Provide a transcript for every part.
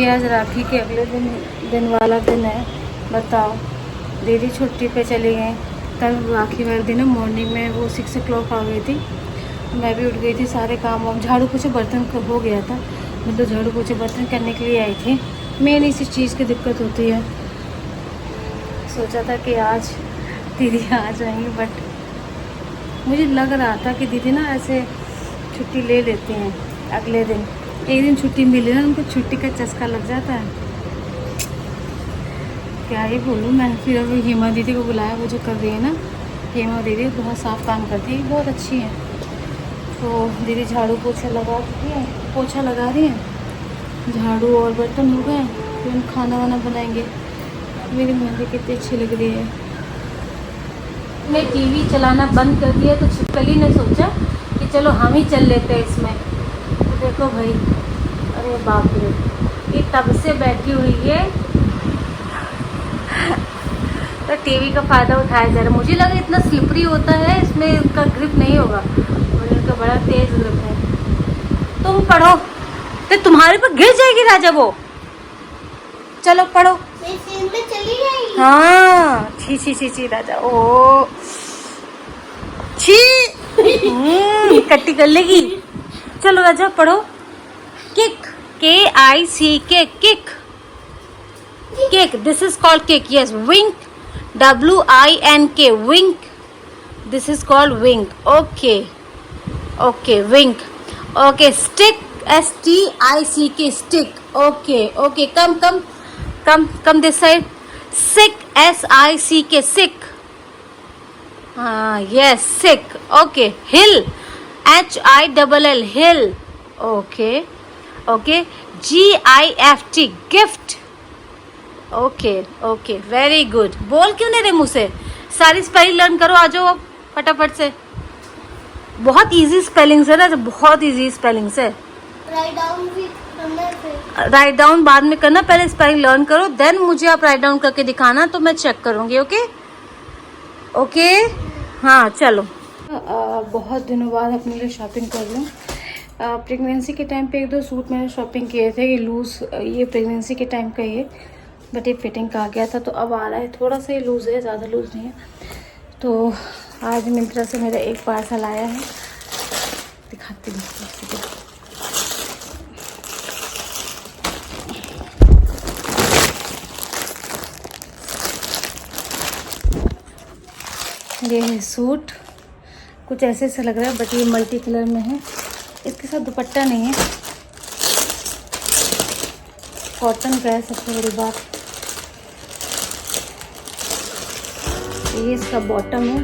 आज राखी के अगले दिन वाला दिन है। बताओ, दीदी छुट्टी पे चली गई। कल राखी वाले दिन मॉर्निंग में वो 6 o'clock आ गई थी। मैं भी उठ गई थी, सारे काम वाम झाड़ू पोछे बर्तन हो गया था। मतलब झाड़ू पोछे बर्तन करने के लिए आई थी। मेन इसी चीज़ की दिक्कत होती है। सोचा था कि आज दीदी आ जाएंगी, बट मुझे लग रहा था कि दीदी ना ऐसे छुट्टी ले लेती हैं अगले दिन। एक दिन छुट्टी मिली ना, उनको छुट्टी का चस्का लग जाता है। क्या ही बोलूँ मैं। फिर अभी हेमा दीदी को बुलाया, वो जो कर रही है ना, हेमा दीदी बहुत साफ काम करती है, बहुत अच्छी है। तो दीदी झाड़ू पोछा लगा रही है, पोछा लगा रही है, झाड़ू और बर्तन हो गए। फिर हम खाना वाना बनाएंगे। मेरी मेहंदी कितनी अच्छी लग रही है। मैं टीवी चलाना बंद कर दिया तो छिपकली ने सोचा कि चलो हम ही चल लेते हैं इसमें। तो देखो भाई, अरे बाप रे, ये तब से बैठी हुई है तो टीवी का फ़ायदा उठाया जा रहा है। मुझे लगा इतना स्लिपरी होता है, इसमें इसका ग्रिप नहीं होगा, और इनका बड़ा तेज ग्रिप है। तुम पढ़ो तो तुम्हारे पर गिर जाएगी राजा वो। चलो पढ़ो। पे चली गई। हाँ, छी छी छी छी राजा, ओ छी कट्टी कर लेगी। चलो राजा पढ़ो। Kick, KICK, kick, kick, this is called kick. Yes, wink, WINK, wink, this is called wink. Okay okay, wink. Okay, stick, STICK, stick. Okay okay, come this side. Sick, SICK, sick. Yes, sick. Okay. Hill, HILL, hill. Okay. GIFT, gift. Okay. Very good. बोल क्यों नहीं रहे मुँह से? सारी spelling learn करो, आ जाओ अब फटाफट से। बहुत इजी स्पेलिंग्स है ना, बहुत इजी स्पेलिंग्स है। राइट डाउन बाद में करना, पहले स्पेलिंग लर्न करो, देन मुझे आप राइट डाउन करके दिखाना, तो मैं चेक करूंगी। ओके। हाँ चलो। बहुत दिनों बाद अपने लिए शॉपिंग कर लूँ। प्रेगनेंसी के टाइम पे 1-2 सूट मैंने शॉपिंग किए थे, ये लूज़, ये प्रेगनेंसी के टाइम का ये, बट ये फिटिंग का आ गया था, तो अब आ रहा है। थोड़ा सा ही लूज़ है, ज़्यादा लूज़ नहीं है। तो आज मिंत्रा से मेरा एक पार्सल आया है, दिखाती हूँ। ये है सूट, कुछ ऐसे से लग रहा है, बट ये मल्टी कलर में है। इसके साथ दुपट्टा नहीं है, कॉटन का है, सबसे बड़ी बात। ये इसका बॉटम है।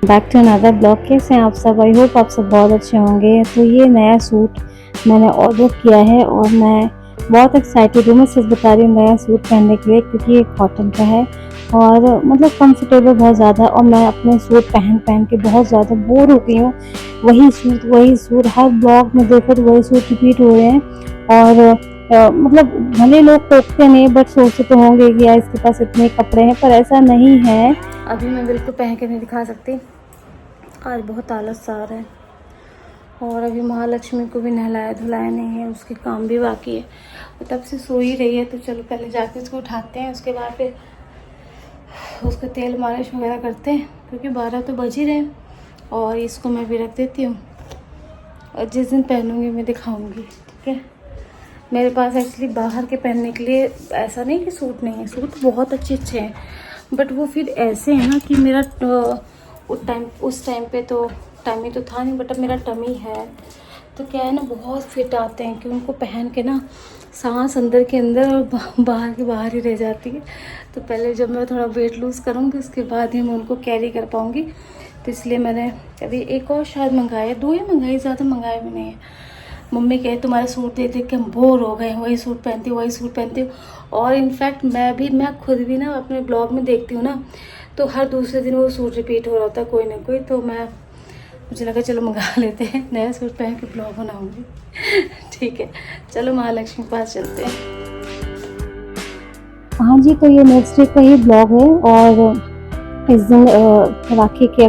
Back to another blog. कैसे हैं आप सब? आई होप आप सब बहुत अच्छे होंगे। तो ये नया सूट मैंने ऑर्डर किया है और मैं बहुत एक्साइटेड हूँ। मैं सच बता रही हूँ, नया सूट पहनने के लिए, क्योंकि ये कॉटन का है और मतलब कंफर्टेबल बहुत ज़्यादा। और मैं अपने सूट पहन के बहुत ज़्यादा बोर हो गई हूँ। वही सूट हर ब्लॉग में देखो तो वही सूट रिपीट हो रहे हैं। और मतलब भले लोग टोकते नहीं, बट सोचते तो होंगे कि यार इसके पास इतने कपड़े हैं, पर ऐसा नहीं है। अभी मैं बिल्कुल पहन के नहीं दिखा सकती, आज बहुत आलस आ रहा है। और अभी महालक्ष्मी को भी नहलाया धुलाया नहीं है, उसके काम भी बाकी है। वो तब से सो ही रही है, तो चलो पहले जाके उसको उठाते हैं, उसके बाद फिर उसका तेल मालिश वगैरह करते हैं, क्योंकि 12 तो बज ही रहे हैं। और इसको मैं भी रख देती हूँ, और जिस दिन पहनूंगी मैं दिखाऊंगी, ठीक है। मेरे पास एक्चुअली बाहर के पहनने के लिए ऐसा नहीं कि सूट नहीं है, सूट बहुत अच्छे हैं, बट वो फिर ऐसे हैं ना कि मेरा उस टाइम पे तो टमी तो था नहीं, बट अब मेरा टमी है, तो क्या है ना, बहुत फिट आते हैं कि उनको पहन के ना सांस अंदर के अंदर और बाहर के बाहर ही रह जाती है। तो पहले जब मैं थोड़ा वेट लूज़ करूँगी, उसके बाद ही मैं उनको कैरी कर पाऊँगी। तो इसलिए मैंने अभी एक और शायद मंगाया, 2 ही मंगाई, ज़्यादा मंगाए भी नहीं है। मम्मी कहे तुम्हारे सूट देख देख के हम बोर हो गए, वही सूट पहनती हूँ। और इनफैक्ट मैं खुद भी ना अपने ब्लॉग में देखती हूँ ना, तो हर दूसरे दिन वो सूट रिपीट हो रहा होता है कोई ना कोई। तो मुझे लगा चलो मंगा लेते हैं, नया सूट पहन के ब्लॉग बनाऊंगी। ठीक है, चलो महालक्ष्मी के पास चलते हैं। हाँ जी, तो ये नेक्स्ट डे का ही ब्लॉग है। और इस दिन राखी के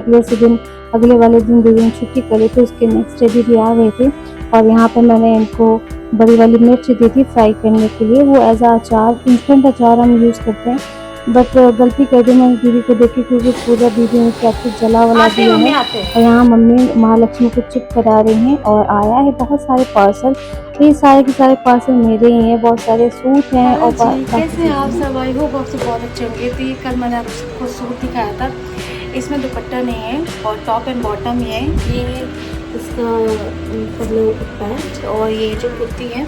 अगले वाले दिन दीदी ने छुट्टी करी थी, उसके नेक्स्ट डे दीदी आ गए थे। और यहाँ पे मैंने इनको बड़ी वाली मिर्च दी थी फ्राई करने के लिए, वो एज अ अचार, इंस्टेंट अचार हम यूज़ करते हैं। बट गलती कर दी मैंने दीदी को देखी, क्योंकि पूरा दीदी ने क्या कुछ जला वला दिया है। और यहाँ मम्मी महालक्ष्मी को चिप करा रही हैं और आया है बहुत सारे पार्सल। ये सारे के सारे पार्सल मेरे ही हैं, बहुत सारे सूट हैं और कैसे हैं आप सब? आई होप आप सब बहुत अच्छे होंगे। तो ये कल मैंने आपको सूट दिखाया था, इसमें दुपट्टा नहीं है और टॉप एंड बॉटम ही है। ये इसका मतलब पैंट और ये जो कुर्ती है,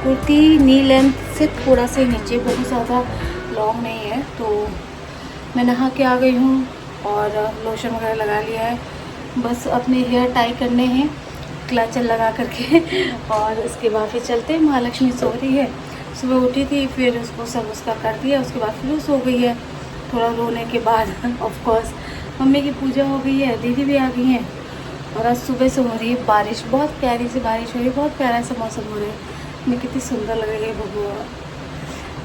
कुर्ती नी लेंथ से थोड़ा सा नीचे, बहुत ज़्यादा लॉन्ग नहीं है। तो मैं नहा के आ गई हूँ और लोशन वगैरह लगा लिया है, बस अपने हेयर टाई करने हैं क्लचर लगा करके और उसके बाद फिर चलते हैं। महालक्ष्मी सो रही है, सुबह उठी थी, फिर उसको सब उसका कर दिया, उसके बाद फिर वो सो गई है थोड़ा रोने के बाद। ऑफ कोर्स मम्मी की पूजा हो गई है, दीदी भी आ गई हैं और आज सुबह से हो रही है बारिश, बहुत प्यारी सी बारिश हो रही है, बहुत प्यारा सा मौसम हो रहा है। मैं कितनी सुंदर लग रही है भगवान।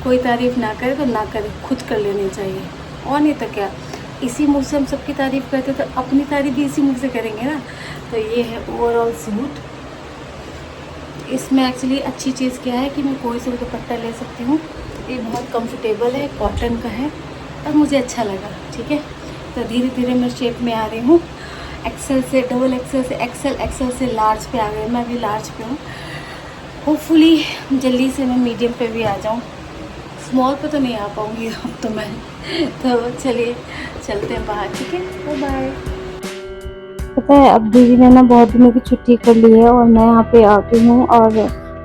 कोई तारीफ़ ना करे तो ना करे, खुद कर लेनी चाहिए, और नहीं तो क्या। इसी मुँह से हम सबकी तारीफ़ करते तो अपनी तारीफ़ भी इसी मुँह से करेंगे ना। तो ये है ओवरऑल सूट। इसमें एक्चुअली अच्छी चीज़ क्या है कि मैं कोई से भी दुपट्टा ले सकती हूँ, ये बहुत कंफर्टेबल है, कॉटन का है और मुझे अच्छा लगा। ठीक है, तो धीरे धीरे मैं शेप में आ रही हूँ, एक्सेल से डबल एक्सेल से एक्सेल से लार्ज पे आ गई। मैं अभी लार्ज पे हूँ, होपफुली जल्दी से मैं मीडियम पे भी आ जाऊँ। स्मॉल पे तो नहीं आ पाऊँगी अब तो मैं। तो चलिए चलते हैं बाहर। ठीक है, बाय बाय। पता है अब दीदी ने ना बहुत दिनों की छुट्टी कर ली है और मैं यहाँ पे आ गई हूँ और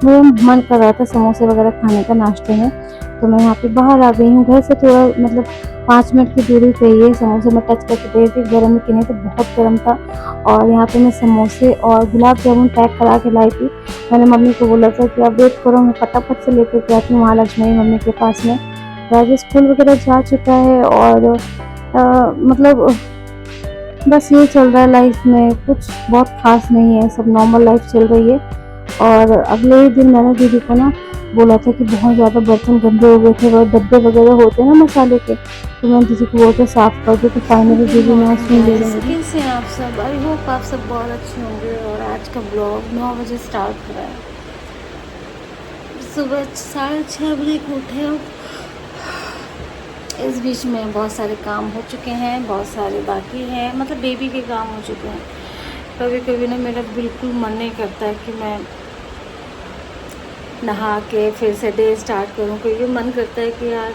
मेरा मन कर रहा था समोसे वगैरह खाने का नाश्ते में, तो मैं यहाँ पे बाहर आ गई हूँ। घर से थोड़ा मतलब 5 मिनट की दूरी पे ही है। समोसे मैं टच करके दे रही थी, गर्म के नहीं तो बहुत गर्म था। और यहाँ पे मैं समोसे और गुलाब जामुन पैक करा के लाई थी। मैंने मम्मी को बोला था कि आप वेट करो, मैं फटाफट से लेकर के आती हूँ महालक्ष्मी मम्मी के पास में। राजा स्कूल वगैरह जा चुका है और मतलब बस ये चल रहा है लाइफ में, कुछ बहुत खास नहीं है, सब नॉर्मल लाइफ चल रही है। और अगले ही दिन मैंने दीदी को ना बोला था कि बहुत ज़्यादा बर्तन गंदे हो गए थे और डब्बे वगैरह होते हैं ना मसाले के, तो मैंने दीदी को बोल के साफ़ कर दी। तो फाइनली दीदी ने सुन ले रही है। कैसे हैं आप सब? आई होप आप सब बहुत अच्छे होंगे। और आज का ब्लॉग 9 बजे स्टार्ट हो रहा है। सुबह 6:30 बजे उठे हो। इस बीच में बहुत सारे काम हो चुके हैं, बहुत सारे बाकी हैं, मतलब बेबी के काम हो चुके हैं। कभी कभी ना मेरा बिल्कुल मन नहीं करता है कि मैं नहा के फिर से डे स्टार्ट करूं, क्योंकि मन करता है कि यार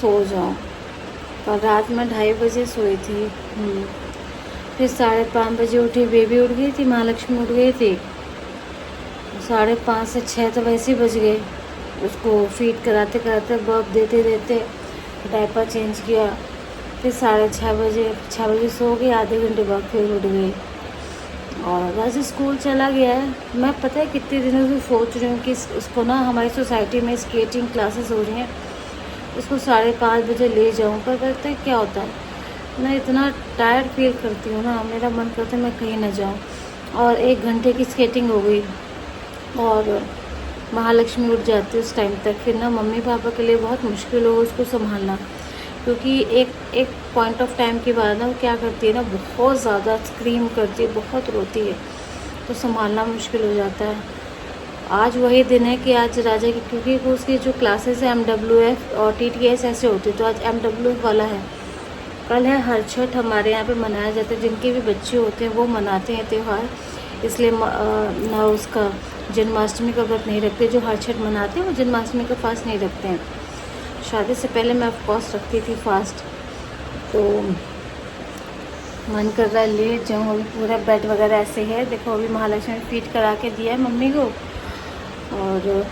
सो जाऊं। और रात में 2:30 बजे सोई थी, फिर 5:30 बजे उठी, बेबी उठ गई थी, महालक्ष्मी उठ गई थी। 5:30 से 6 तो वैसे ही बज गए। उसको फीड कराते कराते बर्फ देते देते डायपर चेंज किया, फिर 6:30 बजे सो गई। आधे घंटे बाद फिर उठ गई और राजा स्कूल चला गया है। मैं पता है कितने दिनों से सोच रही हूँ कि उसको ना हमारी सोसाइटी में स्केटिंग क्लासेस हो रही हैं, उसको 5:30 बजे ले जाऊँ। पर पता है क्या होता है, मैं इतना टायर्ड फील करती हूँ ना, मेरा मन करता है मैं कहीं ना जाऊँ। और 1 घंटे की स्केटिंग हो गई और महालक्ष्मी उठ जाती है उस टाइम तक। फिर ना मम्मी पापा के लिए बहुत मुश्किल हो उसको संभालना, क्योंकि एक पॉइंट ऑफ टाइम के बाद ना वो क्या करती है ना, बहुत ज़्यादा स्क्रीम करती है, बहुत रोती है, तो संभालना मुश्किल हो जाता है। आज वही दिन है कि आज राजा की, क्योंकि वो उसकी जो क्लासेस है MWF और TTS ऐसे होती है, तो आज MWF वाला है। कल है हरछठ, हमारे यहाँ पे मनाया जाता है, जिनके भी बच्चे होते हैं वो मनाते हैं त्यौहार, इसलिए ना उसका जन्माष्टमी का व्रत नहीं रखते। जो हरछठ मनाते हैं वो जन्माष्टमी का फास्ट नहीं रखते हैं। शादी से पहले मैं ऑफकोर्स रखती थी फास्ट, तो मन कर रहा है लेट जाऊँ। अभी पूरा बेड वगैरह ऐसे है, देखो अभी महालक्ष्मी फीड करा के दिया है मम्मी को और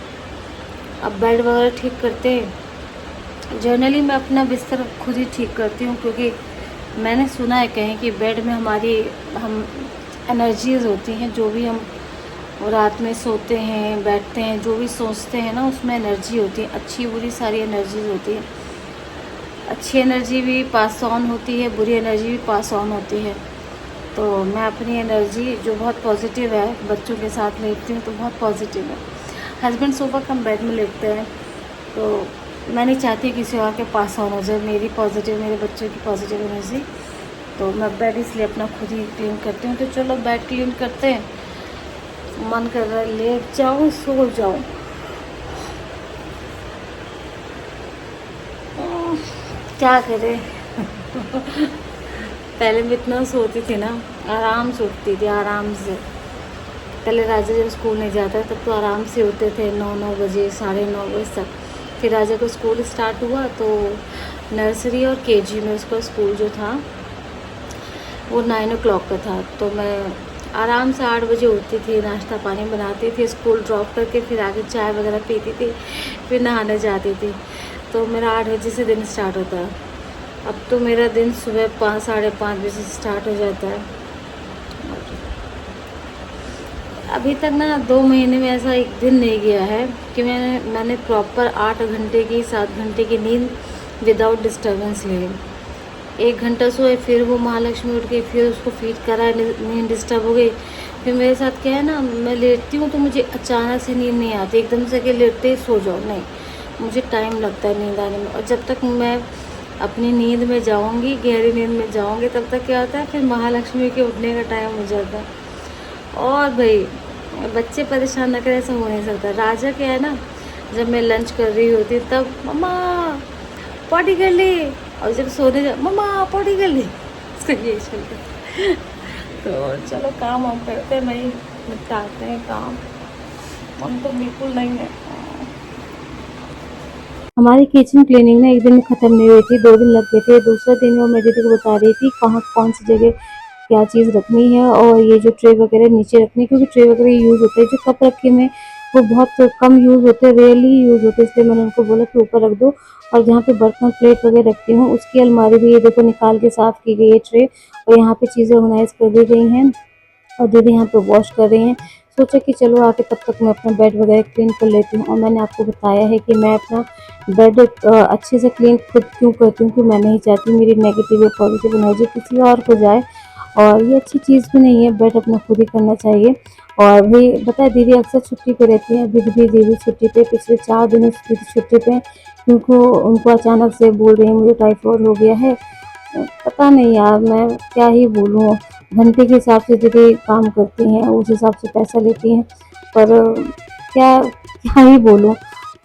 अब बेड वगैरह ठीक करते हैं। जनरली मैं अपना बिस्तर खुद ही ठीक करती हूँ, क्योंकि मैंने सुना है कहीं कि बेड में हम एनर्जीज़ होती हैं, जो भी हम रात में सोते हैं बैठते हैं, जो भी सोचते हैं ना उसमें एनर्जी होती है, अच्छी बुरी सारी एनर्जीज होती है। अच्छी एनर्जी भी पास ऑन होती है, बुरी एनर्जी भी पास ऑन होती है। तो मैं अपनी एनर्जी जो बहुत पॉजिटिव है, बच्चों के साथ लेटती हूँ तो बहुत पॉजिटिव है। हस्बैंड सोफा कम बेड में लेटते हैं, तो मैं नहीं चाहती किसी और के पास ऑन हो जाए मेरी पॉजिटिव, मेरे बच्चों की पॉजिटिव एनर्जी। तो मैं बेड इसलिए अपना खुद ही क्लीन करती हूँ। तो चलो बेड क्लीन करते हैं, मन कर रहा है लेट जाऊँ सो जाऊँ। क्या करें। पहले मैं इतना सोती थी ना, आराम से उठती थी आराम से। पहले राजा जब स्कूल नहीं जाता तब तो आराम से उठते थे 9 बजे 9:30 बजे तक। फिर राजा को स्कूल स्टार्ट हुआ तो नर्सरी और केजी में उसका स्कूल जो था वो 9 o'clock का था। तो मैं आराम से 8 बजे उठती थी, नाश्ता पानी बनाती थी, स्कूल ड्रॉप करके फिर आगे चाय वगैरह पीती थी, फिर नहाने जाती थी। तो मेरा 8 बजे से दिन स्टार्ट होता है। अब तो मेरा दिन सुबह 5 5:30 बजे से स्टार्ट हो जाता है। अभी तक ना 2 महीने में ऐसा एक दिन नहीं गया है कि मैंने प्रॉपर 8 घंटे की 7 घंटे की नींद विदाउट डिस्टर्बेंस ली। 1 घंटा सोए, फिर वो महालक्ष्मी उठ गई, फिर उसको फीड करा, नींद डिस्टर्ब हो गई। फिर मेरे साथ क्या है ना, मैं लेटती हूँ तो मुझे अचानक से नींद नहीं आती, एकदम से कि लेटते ही सो जाओ, नहीं, मुझे टाइम लगता है नींद आने में। और जब तक मैं अपनी नींद में जाऊँगी, गहरी नींद में जाऊँगी, तब तक क्या होता है, फिर महालक्ष्मी के उठने का टाइम हो जाता है। और भाई बच्चे परेशान न करें ऐसा हो नहीं सकता। राजा क्या है ना, जब मैं लंच कर रही होती तब मम्मा पॉटी कर ली, और जब सोने जा मम्मा पॉटी कर ली, इसका यही चलता है। तो चलो काम हम करते नहीं, निपटाते हैं काम, हम तो बिल्कुल नहीं है। हमारी किचन क्लीनिंग ना एक दिन में ख़त्म नहीं हुई थी, 2 दिन लग गए थे। दूसरा दिन वो मेरी दीदी को बता रही थी कहाँ कौन सी जगह क्या चीज़ रखनी है, और ये जो ट्रे वगैरह नीचे रखनी है, क्योंकि ट्रे वगैरह यूज़ होते हैं, जो कप रखे में वो बहुत कम यूज़ होते हैं, रेयरली यूज़ होते हैं, इसलिए मैंने उनको बोला कि ऊपर रख दो। और जहाँ पे बर्तन प्लेट वगैरह रखती हूँ उसकी अलमारी भी ये देखो निकाल के साफ़ की गई है ट्रे, और यहाँ पे चीज़ें ऑर्गेनाइज कर दी गई हैं, और दीदी यहाँ पे वॉश कर रही हैं। सोचा कि चलो आके तब तक मैं अपना बेड वगैरह क्लीन कर लेती हूँ। और मैंने आपको बताया है कि मैं अपना बेड अच्छे से क्लीन खुद क्यों करती हूँ, कि मैं नहीं चाहती मेरी नेगेटिव या पॉजिटिव एनर्जी किसी और को जाए, और ये अच्छी चीज़ भी नहीं है, बेड अपना खुद ही करना चाहिए। और भी बताए दीदी अक्सर छुट्टी पे रहती हैं, अभी भी दीदी छुट्टी पे, पिछले 4 दिनों से दीदी छुट्टी पे, क्योंकि उनको अचानक से बोल रही हैं मुझे टाइफाइड हो गया है। पता नहीं यार मैं क्या ही बोलूँ, घंटे के हिसाब से दीदी काम करती हैं, उस हिसाब से पैसा लेती हैं, पर क्या क्या ही बोलूँ।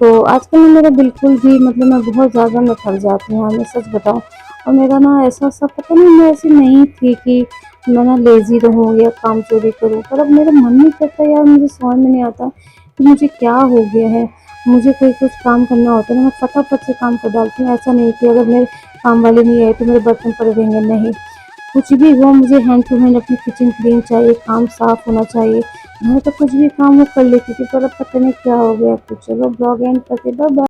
तो आजकल ना मेरा बिल्कुल भी मतलब मैं बहुत ज़्यादा मैं थक जाती हूँ, मैं सच बताऊँ। और मेरा ना ऐसा सब पता नहीं, मैं ऐसी नहीं थी कि मैं ना लेज़ी रहूँ या काम चोरी करूँ, पर अब मेरा मन नहीं करता यार, मुझे समझ में नहीं आता कि मुझे क्या हो गया है। मुझे कोई कुछ काम करना होता है ना, मैं फटाफट से काम कर डालती हूँ, ऐसा नहीं कि अगर मेरे काम वाले नहीं आए तो मेरे बर्तन पड़े रहेंगे, नहीं। कुछ भी हो मुझे हैंड टू हैंड अपनी किचन क्लीन चाहिए, काम साफ होना चाहिए। घर का कुछ भी काम वो कर लेती थी, पर अब पता नहीं क्या हो गया। तो चलो ब्लॉग एंड करते, बाय बाय।